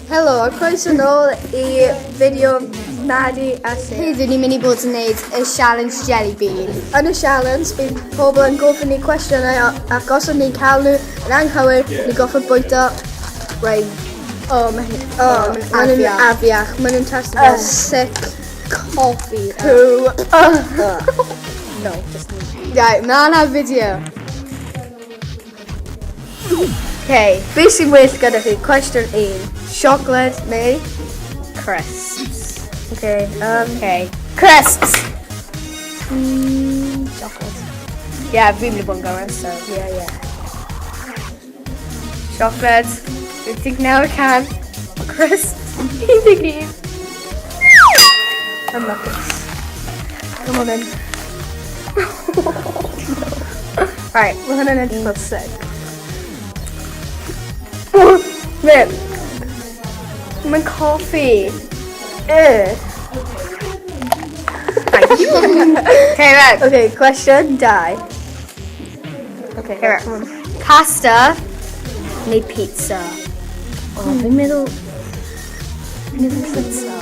Helo, a croeso nôl I fideo Madi a Seren. Heddiw ni'n mynd I bod yn gwneud y Sialens Y Jeli Bîn. Yn y sialens, bydd pobl yn gofyn ni cwestiynau ac os ydyn ni'n cael nhw yn anghywir, ni goffod bwyta rain. Maen nhw'n afiach. Maen nhw'n testio fel sick coffee. No, just me. Right, mae yna fideo. Okay, beth sy'n well gyda chi? Cwestiwn 1. Siocled neu? Crisps. Okay, Crisps! chocolate. Yeah, fi'n mynd I bod yn gywir, so. Yeah. Chocolate. 29 can. Crisps. 11. I'm not this. Come on in. Right, we're gonna need to feel sick. Rip. My coffee. Okay, right. Okay, question, die. Okay, Here. come on. Pasta neu pizza? Fi'n meddwl pizza.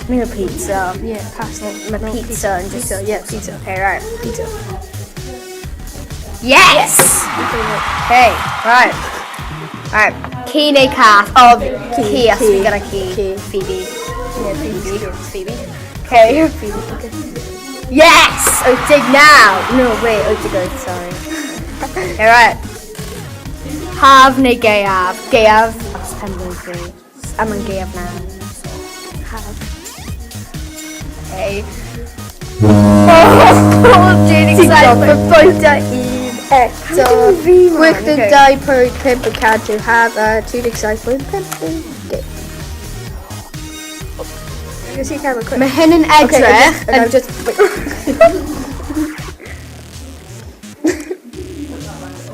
Meddwl pizza. Yeah, pasta. Mae pizza yn just... Pizza, yeah, pizza. Okay, right. Pizza. Yes! Okay, right. Right. Ci neu cath? Oh, ci, as fi gyda ci. Phoebe. Yeah, Phoebe. Okay. Yes! Oh, dig now. No, wait. Oh, dig, sorry. Okay, right. Haf neu gaeaf? Gaeaf. That's penblwydd fi. I'm on gaeaf now. Haf. Okay. Oh, Jane excited. Bwyta un eto. Gwych dy 2.5 y cadw haf a 2.7.5. You see camera quick. Mae hyn yn edrych and I'm just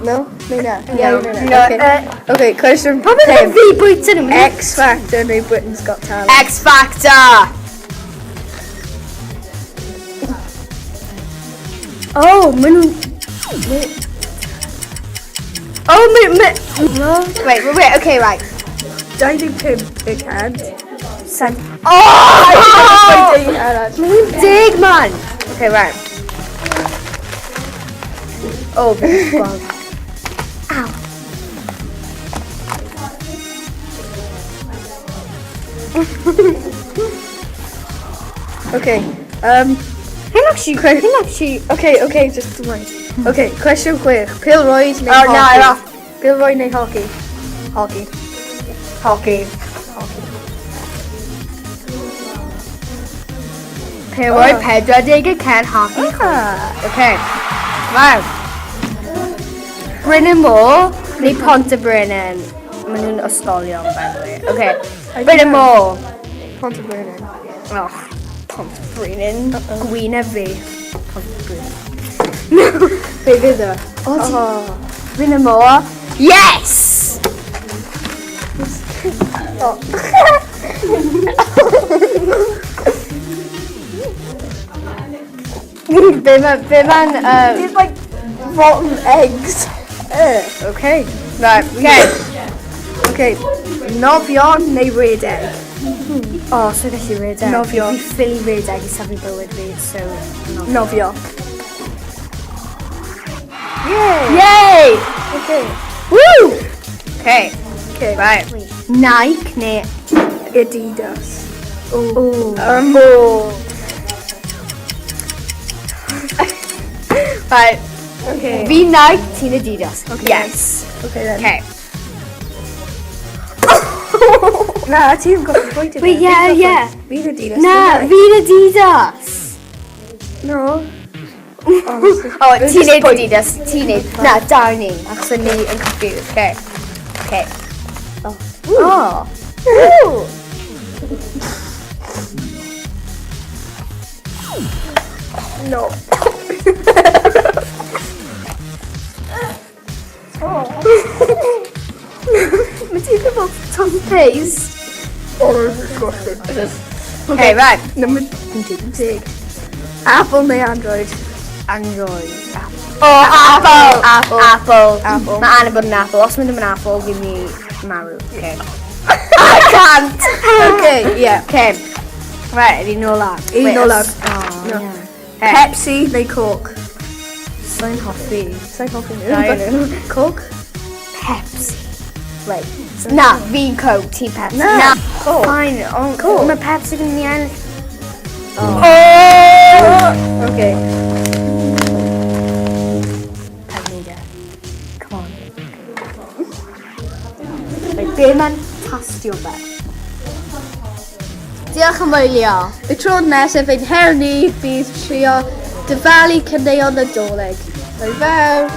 No? Neu na? No. Okay, question Pam yn 10. fi bwyta nhw? X Factor neu Britain's Got Talent? X Factor! Oh, maen nhw'n... Oh, Wait, okay, right. 2.5 y cad. Oh! Maen nhw'n dig, man! Okay, right. Oh, God. Ow. Okay, Okay, just wait. Okay, question quick. Pêl-roed neu hockey? No, I'm off. Pêl-roed neu hockey? Hockey. Pêl-roed 40 can hockey. Okay. Right. Bryn Mawr neu Pont y Brynin? Maen nhw'n ysgolion, by the way. Okay. Bryn Mawr. Pont y Brynin. Oh, Pont y Brynin. Gwyneb fi. Pont y Brynin. Be fydd o? Bryn Mawr. Yes! Be ma'n... It's like rotten eggs. Okay. Right, okay. Okay, nofio neu redeg? Oh, so gallu redeg. Nofio. Fi ffili redeg I safon bywyd fi, so... Nofio. Yay! Okay. Woo! Okay. Okay. Right. Nike neu... Adidas. Right. Okay. Fi Nike, ti'n Adidas. Okay. Yes. Okay then. Okay. Na, ti'n gofyn bwyta. Wait, yeah. Fi'n Adidas. Na, fi'n Adidas. No. Oh, ti'n Adidas. Ti'n Na, daw ni. Achos ni yn confused. Okay. Oh. No. Mae ti'n gwybod toothpaste? Disgusting. Okay, right. Number 10. Apple neu Android? Android. Oh, Apple. Mae anna bod yn Apple. Os mae ddim yn Apple, give me marw. Okay. I can't! Okay, yeah. Okay. Right, un nôl lawr. Un nôl lawr. Oh, No. yeah. Pepsi neu Coke? Sa'n hoffi. Sa'n hoffi Da, nhw. Coke? Pepsi. Wait. Na, fi'n Coke, ti Pepsi. Na, Coke. Fine. Oh, Coke. Mae Pepsi yn iawn. Oh. Okay. Pepsi. Come on. Wait, be ma'n tastio fe? Diolch am wylio. Y tro nesaf ein her ni bydd trio dyfalu caneuon Nadolig. Rwy fewn.